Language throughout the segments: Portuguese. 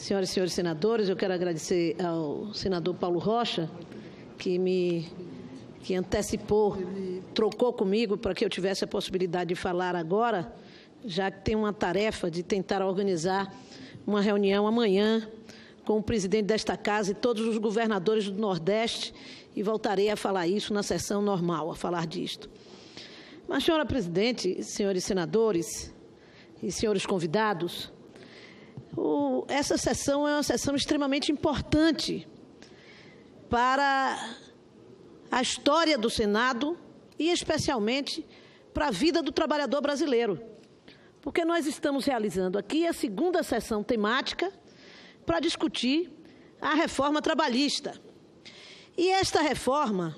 Senhoras e senhores senadores, eu quero agradecer ao senador Paulo Rocha, que antecipou, trocou comigo para que eu tivesse a possibilidade de falar agora, já que tem uma tarefa de tentar organizar uma reunião amanhã com o presidente desta casa e todos os governadores do Nordeste, e voltarei a falar isso na sessão normal, a falar disto. Mas, senhora presidente, senhores senadores e senhores convidados, essa sessão é uma sessão extremamente importante para a história do Senado e, especialmente, para a vida do trabalhador brasileiro, porque nós estamos realizando aqui a segunda sessão temática para discutir a reforma trabalhista. E esta reforma,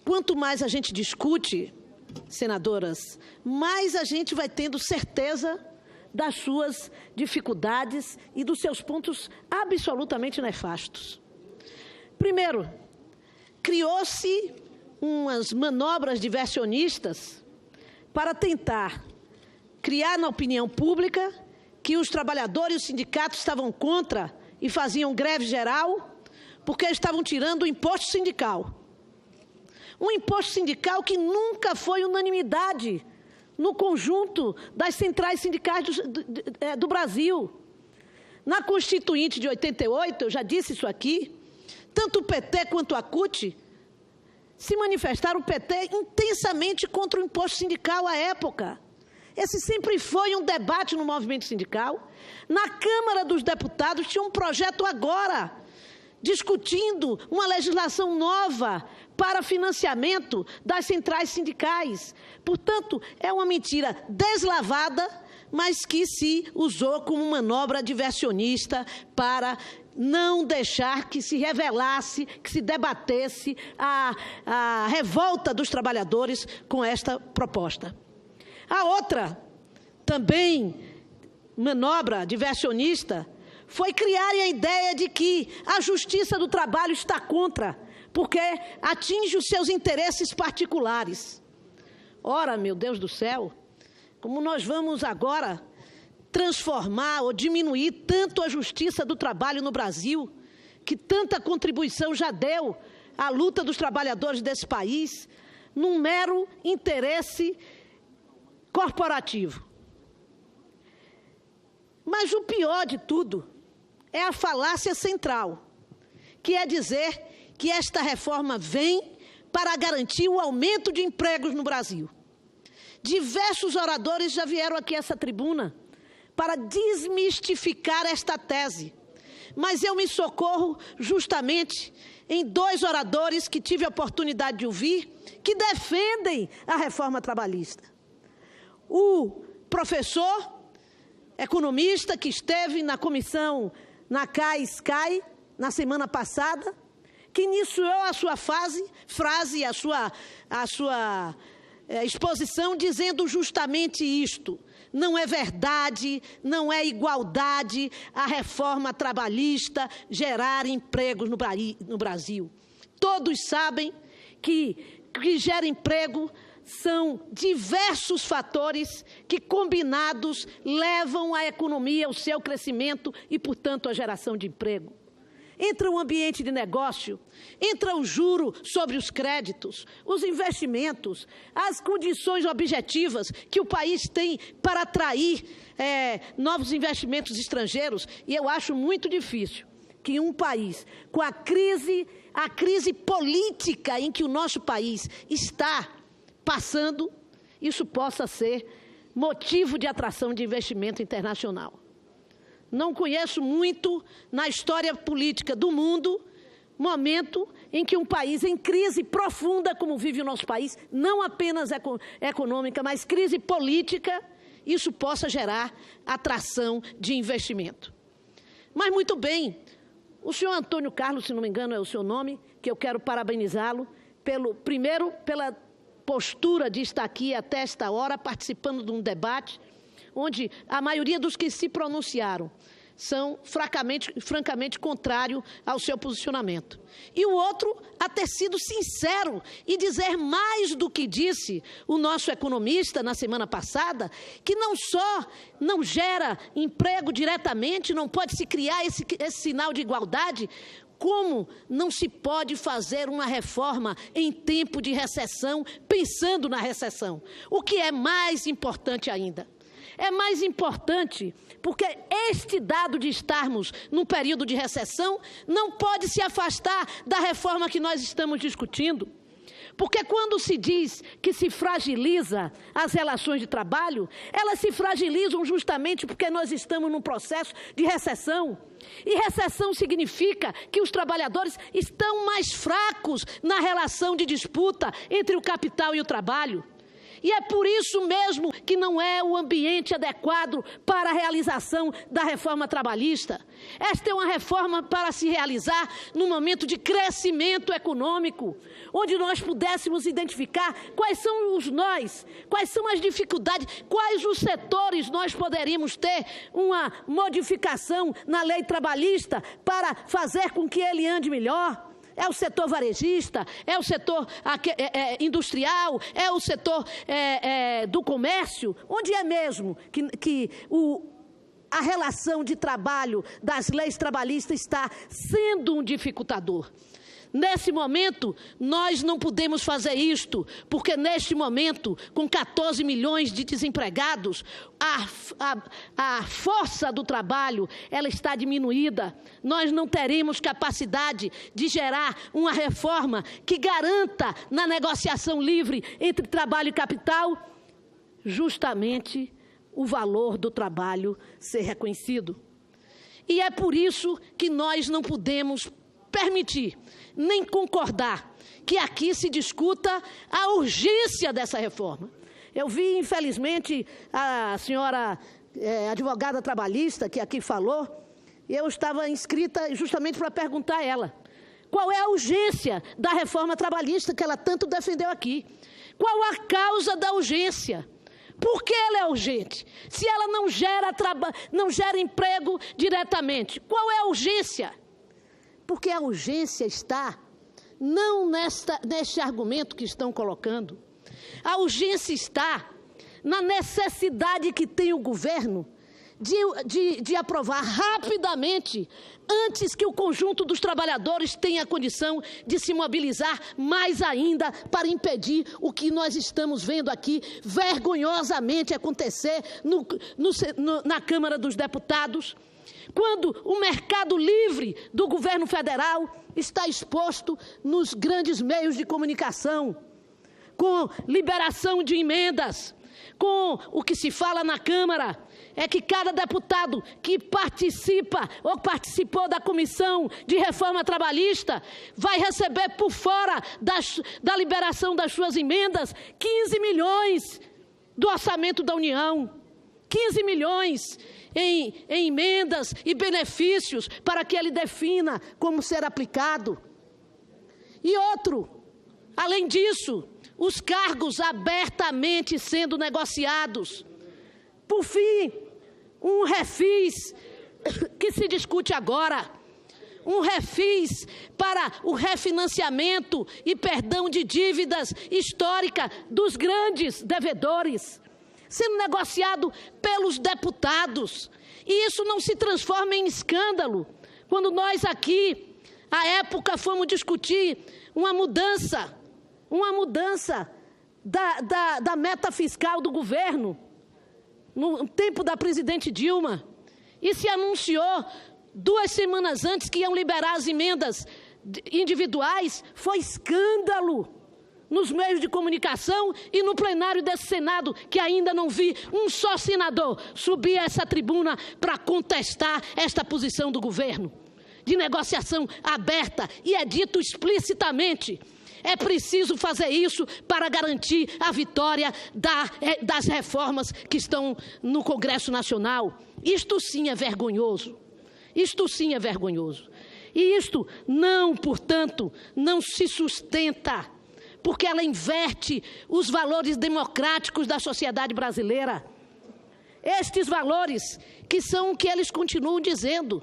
quanto mais a gente discute, senadoras, mais a gente vai tendo certeza das suas dificuldades e dos seus pontos absolutamente nefastos. Primeiro, criou-se umas manobras diversionistas para tentar criar na opinião pública que os trabalhadores e os sindicatos estavam contra e faziam greve geral porque estavam tirando o imposto sindical. Um imposto sindical que nunca foi unanimidade no conjunto das centrais sindicais do Brasil. Na Constituinte de 88, eu já disse isso aqui, tanto o PT quanto a CUT se manifestaram, o PT, intensamente contra o imposto sindical à época. Esse sempre foi um debate no movimento sindical. Na Câmara dos Deputados tinha um projeto agora, discutindo uma legislação nova para financiamento das centrais sindicais. Portanto, é uma mentira deslavada, mas que se usou como manobra diversionista para não deixar que se revelasse, que se debatesse a revolta dos trabalhadores com esta proposta. A outra, também manobra diversionista, foi criar a ideia de que a Justiça do Trabalho está contra, porque atinge os seus interesses particulares. Ora, meu Deus do céu, como nós vamos agora transformar ou diminuir tanto a Justiça do Trabalho no Brasil, que tanta contribuição já deu à luta dos trabalhadores desse país, num mero interesse corporativo. Mas o pior de tudo é a falácia central, que é dizer que esta reforma vem para garantir o aumento de empregos no Brasil. Diversos oradores já vieram aqui a essa tribuna para desmistificar esta tese, mas eu me socorro justamente em dois oradores que tive a oportunidade de ouvir, que defendem a reforma trabalhista. O professor economista que esteve na comissão, na CAI-SCAI, na semana passada, que iniciou a sua frase, a sua exposição dizendo justamente isto: não é verdade, não é igualdade a reforma trabalhista gerar empregos no Brasil. Todos sabem que gera emprego são diversos fatores que, combinados, levam a economia ao seu crescimento e, portanto, à geração de emprego. Entra o ambiente de negócio, entra o juro sobre os créditos, os investimentos, as condições objetivas que o país tem para atrair novos investimentos estrangeiros. E eu acho muito difícil que um país com a crise política em que o nosso país está passando, isso possa ser motivo de atração de investimento internacional. Não conheço muito na história política do mundo momento em que um país em crise profunda, como vive o nosso país, não apenas econômica, mas crise política, isso possa gerar atração de investimento. Mas, muito bem, o senhor Antônio Carlos, se não me engano é o seu nome, que eu quero parabenizá-lo, primeiro pela postura de estar aqui até esta hora, participando de um debate, onde a maioria dos que se pronunciaram são francamente contrários ao seu posicionamento. E o outro, a ter sido sincero e dizer mais do que disse o nosso economista na semana passada, que não só não gera emprego diretamente, não pode se criar esse sinal de igualdade, como não se pode fazer uma reforma em tempo de recessão, pensando na recessão. O que é mais importante ainda. É mais importante porque este dado de estarmos num período de recessão não pode se afastar da reforma que nós estamos discutindo. Porque quando se diz que se fragiliza as relações de trabalho, elas se fragilizam justamente porque nós estamos num processo de recessão. E recessão significa que os trabalhadores estão mais fracos na relação de disputa entre o capital e o trabalho. E é por isso mesmo que não é o ambiente adequado para a realização da reforma trabalhista. Esta é uma reforma para se realizar num momento de crescimento econômico, onde nós pudéssemos identificar quais são os nós, quais são as dificuldades, quais os setores nós poderíamos ter uma modificação na lei trabalhista para fazer com que ele ande melhor. É o setor varejista, é o setor industrial, é o setor do comércio, onde é mesmo que a relação de trabalho das leis trabalhistas está sendo um dificultador. Nesse momento, nós não podemos fazer isto, porque neste momento, com 14 milhões de desempregados, a força do trabalho ela está diminuída. Nós não teremos capacidade de gerar uma reforma que garanta na negociação livre entre trabalho e capital, justamente o valor do trabalho ser reconhecido. E é por isso que nós não podemos permitir, nem concordar, que aqui se discuta a urgência dessa reforma. Eu vi, infelizmente, a senhora advogada trabalhista que aqui falou, e eu estava inscrita justamente para perguntar a ela qual é a urgência da reforma trabalhista que ela tanto defendeu aqui. Qual a causa da urgência? Por que ela é urgente? Se ela não gera emprego diretamente, qual é a urgência? Porque a urgência está não neste argumento que estão colocando. A urgência está na necessidade que tem o governo de aprovar rapidamente, antes que o conjunto dos trabalhadores tenha a condição de se mobilizar mais ainda para impedir o que nós estamos vendo aqui vergonhosamente acontecer na Câmara dos Deputados, quando o mercado livre do governo federal está exposto nos grandes meios de comunicação, com liberação de emendas, com o que se fala na Câmara, é que cada deputado que participa ou participou da comissão de reforma trabalhista vai receber por fora da liberação das suas emendas 15 milhões do orçamento da União, 15 milhões em emendas e benefícios para que ele defina como ser aplicado. E outro, além disso, os cargos abertamente sendo negociados. Por fim, um refis que se discute agora, um refis para o refinanciamento e perdão de dívidas históricas dos grandes devedores, sendo negociado pelos deputados. E isso não se transforma em escândalo. Quando nós aqui, à época, fomos discutir uma mudança da meta fiscal do governo, no tempo da presidente Dilma, e se anunciou 2 semanas antes que iam liberar as emendas individuais, foi escândalo nos meios de comunicação e no plenário desse Senado, que ainda não vi um só senador subir a essa tribuna para contestar esta posição do governo de negociação aberta, e é dito explicitamente. É preciso fazer isso para garantir a vitória das reformas que estão no Congresso Nacional. Isto sim é vergonhoso. Isto sim é vergonhoso. E isto não, portanto, não se sustenta, porque ela inverte os valores democráticos da sociedade brasileira. estes valores, que são o que eles continuam dizendo.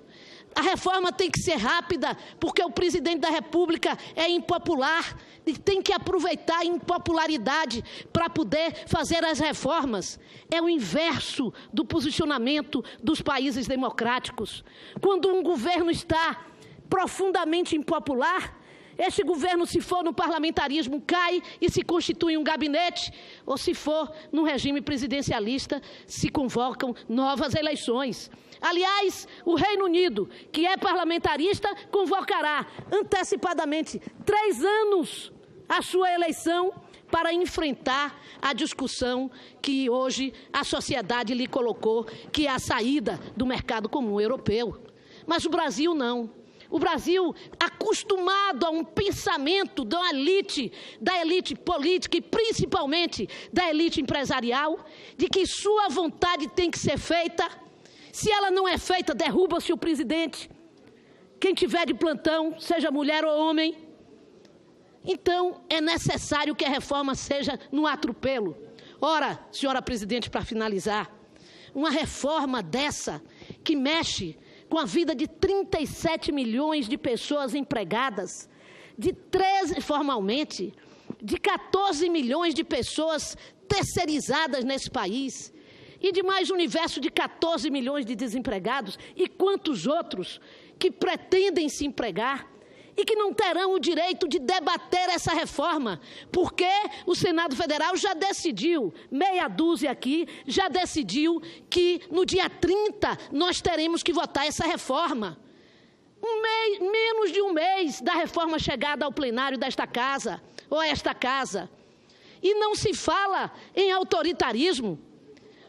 A reforma tem que ser rápida, porque o presidente da República é impopular e tem que aproveitar a impopularidade para poder fazer as reformas. É o inverso do posicionamento dos países democráticos. Quando um governo está profundamente impopular, este governo, se for no parlamentarismo, cai e se constitui um gabinete, ou se for no regime presidencialista, se convocam novas eleições. Aliás, o Reino Unido, que é parlamentarista, convocará antecipadamente 3 anos a sua eleição para enfrentar a discussão que hoje a sociedade lhe colocou, que é a saída do mercado comum europeu. Mas o Brasil não. O Brasil, acostumado a um pensamento da elite política e principalmente da elite empresarial, de que sua vontade tem que ser feita. Se ela não é feita, derruba-se o presidente. Quem tiver de plantão, seja mulher ou homem. Então, é necessário que a reforma seja no atropelo. Ora, senhora presidente, para finalizar, uma reforma dessa que mexe com a vida de 37 milhões de pessoas empregadas, de 13 formalmente, de 14 milhões de pessoas terceirizadas nesse país, e de mais um universo de 14 milhões de desempregados, e quantos outros que pretendem se empregar, e que não terão o direito de debater essa reforma, porque o Senado Federal já decidiu, meia dúzia aqui, já decidiu que no dia 30 nós teremos que votar essa reforma. Menos de um mês da reforma chegada ao plenário desta casa, ou esta casa. E não se fala em autoritarismo.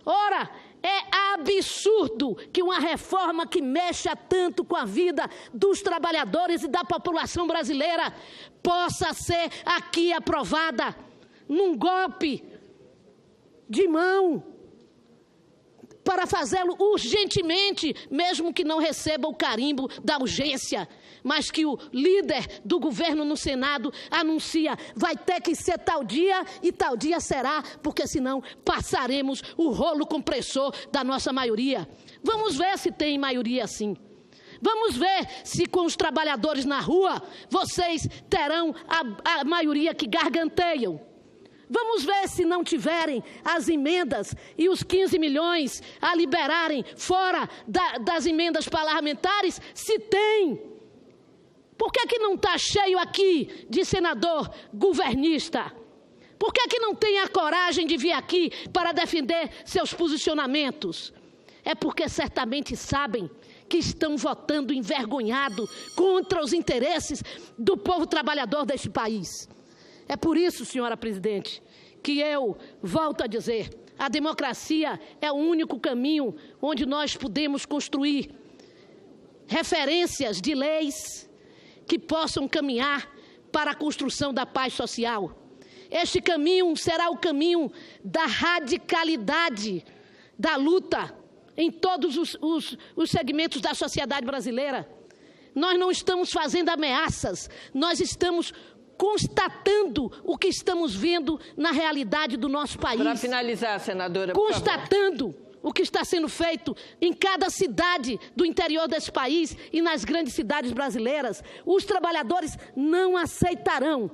Ora, é absurdo que uma reforma que mexa tanto com a vida dos trabalhadores e da população brasileira possa ser aqui aprovada num golpe de mão para fazê-lo urgentemente, mesmo que não receba o carimbo da urgência, mas que o líder do governo no Senado anuncia, vai ter que ser tal dia e tal dia será, porque senão passaremos o rolo compressor da nossa maioria. Vamos ver se tem maioria assim. Vamos ver se com os trabalhadores na rua vocês terão a maioria que garganteiam. Vamos ver se não tiverem as emendas e os 15 milhões a liberarem fora das emendas parlamentares, se tem. Por que não está cheio aqui de senador governista? Por que não tem a coragem de vir aqui para defender seus posicionamentos? É porque certamente sabem que estão votando envergonhado contra os interesses do povo trabalhador deste país. É por isso, senhora presidente, que eu volto a dizer, a democracia é o único caminho onde nós podemos construir referências de leis que possam caminhar para a construção da paz social. Este caminho será o caminho da radicalidade da luta em todos os segmentos da sociedade brasileira. Nós não estamos fazendo ameaças, nós estamos constatando o que estamos vendo na realidade do nosso país. Para finalizar, senadora, por constatando o que está sendo feito em cada cidade do interior desse país e nas grandes cidades brasileiras. Os trabalhadores não aceitarão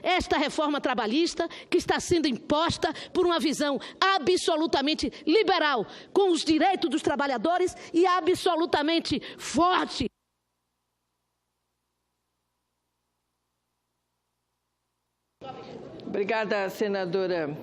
esta reforma trabalhista que está sendo imposta por uma visão absolutamente liberal com os direitos dos trabalhadores e absolutamente forte. Obrigada, senadora.